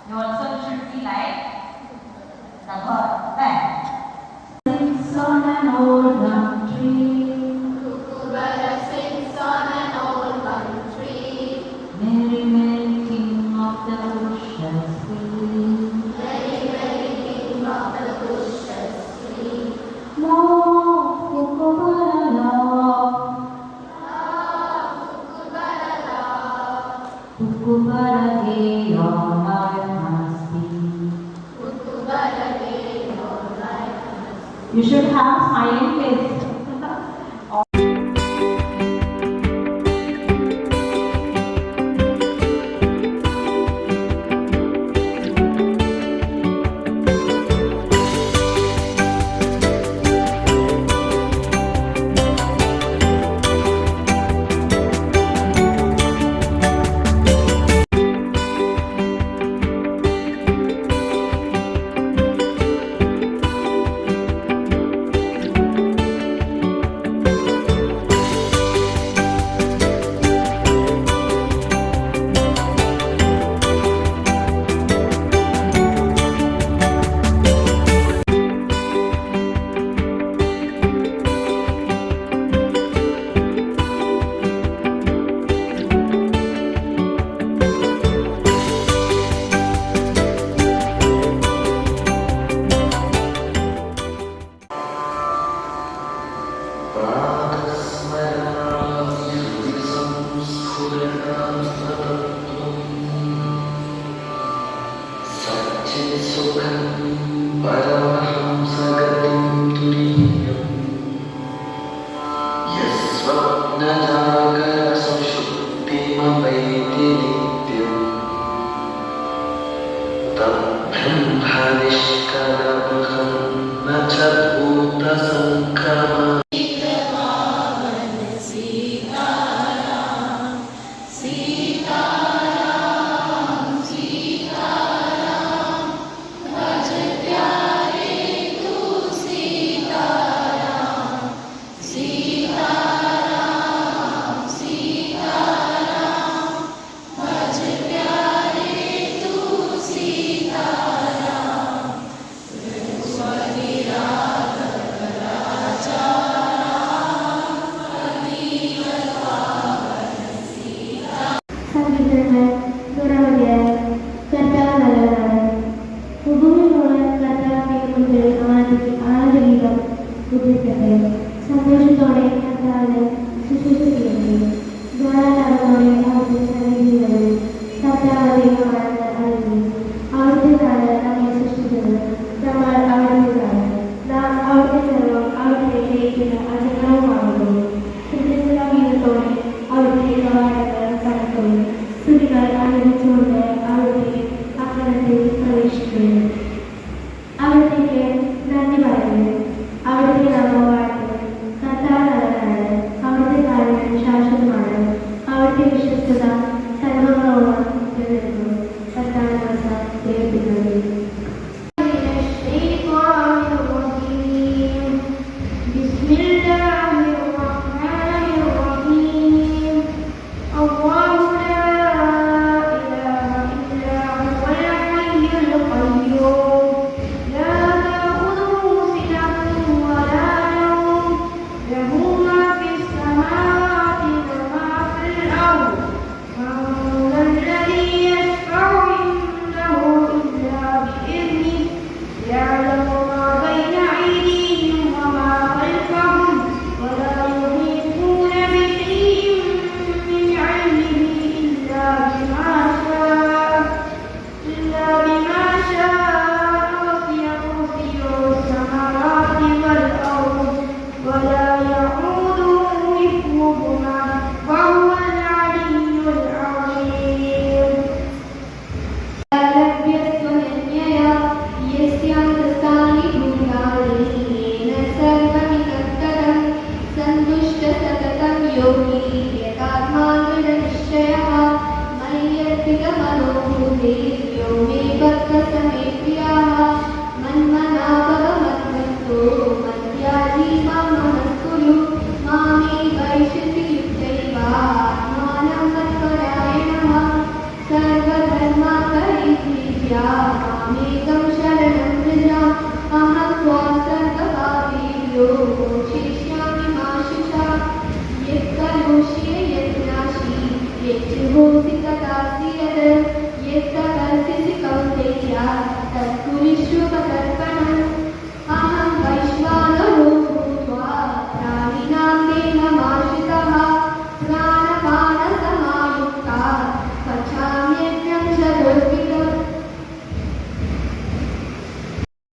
You also should be like the bird, right? Sits on an old gum tree. Kookaburra sits on an old gum tree. Very, very king of the bushes tree. Very, very king of the bushes tree. Love Kookaburra love. Kookaburra love. Kookaburra gay your life must be. Kookaburra gay your life must You should have smiling face. സന്തോഷത്തോടെ കർത്താവിനെ ശുശ്രൂഷിക്കുകയും ജ്വാലാലോടെ അവിടുത്തെ സന്നിധികളിൽ കർത്താവ് ദൈവമാണെന്ന് അറിയുകയും അവിടുത്തേക്കാണ് നമ്മെ സൃഷ്ടിച്ചത്. നമ്മൾ അവിടുത്തേക്കാണ്. നാം അവിടുത്തെ സർവ്വം അവിടുത്തെ ജയിക്കുന്ന അജഗണവുമാകുന്നു. കൃതജ്ഞതാ ഗീതത്തോടെ അവിടുത്തെ കവാടങ്ങൾ കടക്കുകയും സ്തുതികൾ ആലപിച്ചുകൊണ്ട് അവിടുത്തെ അങ്കണത്തിൽ പ്രവേശിക്കുകയും അവിടത്തേക്ക് നന്ദി പറയുന്നു. അവിടുത്തെ നാമവാഴ്ത്തും. കർത്താവ് നല്ലതാണ്. അവിടുത്തെ കാര്യം ശാശ്വതമാണ്. അവിടുത്തെ വിശ്വസ്തത സർവ്വങ്ങളോളം നിലനിൽക്കുന്നു. കർത്താവ് ദിവസം ദൈവത്തിനുള്ളിൽ सर्वधर्माकरित्री मामेकं शरणं व्रज अहं त्वा सर्वपापेभ्यो मोक्षयिष्यामि मा शुचा यत्करोषि यत्नासि यच्चुहोसि तथा